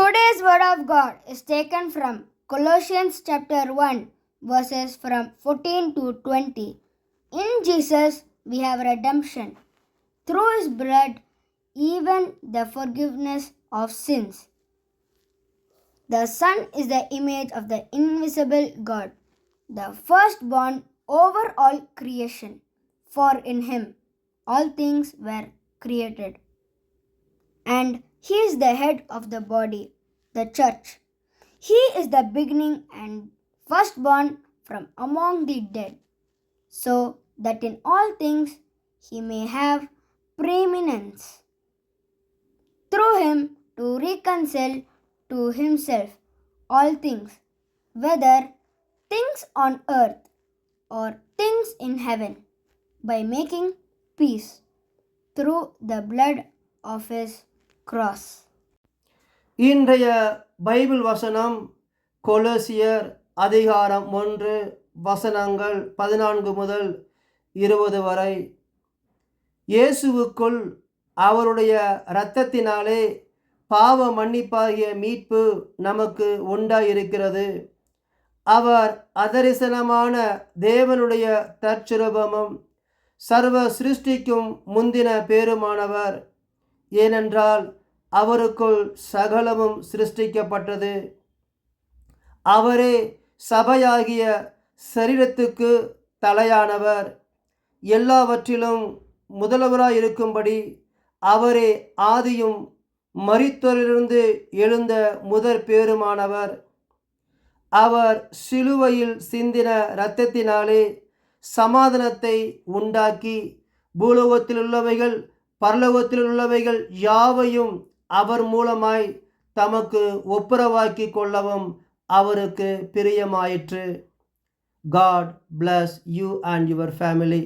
Today's word of God is taken from Colossians chapter 1, verses from 14 to 20. In Jesus we have redemption, through his blood, even the forgiveness of sins. The Son is the image of the invisible God, the firstborn over all creation. For in him all things were created. And he is the head of the body, the church. He is the beginning and firstborn from among the dead, so that in all things he may have preeminence. Through him to reconcile to himself all things, whether things on earth or things in heaven, by making peace through the blood of his cross. இன்றைய Bible வசனம் கொலோசியர் அதிகாரம் 1 வசனங்கள் 14 முதல் 20 வரை. இயேசுவுக்குள் அவருடைய இரத்தத்தினாலே பாவ மன்னிப்பாகிய மீட்பு நமக்கு உண்டாயிருக்கிறது. அவர் அதரிசனமான தேவனுடைய தற்சுரூபமும் சர்வ சிருஷ்டிக்கும் முந்தின பேருமானவர். ஏனென்றால் அவருக்குள் சகலமும் சிருஷ்டிக்கப்பட்டது. அவரே சபையாகிய சரீரத்துக்கு தலையானவர். எல்லாவற்றிலும் முதல்வராயிருக்கும்படி அவரே ஆதியும் மரித்தோரிலிருந்து எழுந்த முதற் பேருமானவர். அவர் சிலுவையில் சிந்தின இரத்தத்தினாலே சமாதானத்தை உண்டாக்கி பூலோகத்திலுள்ளவைகள் பரலோகத்திலுள்ளவைகள் யாவையும் அவர் மூலமாய் தமக்கு ஒப்புரவாக்கி கொள்ளவும் அவருக்கு பிரியமாயிற்று. God bless you and your family.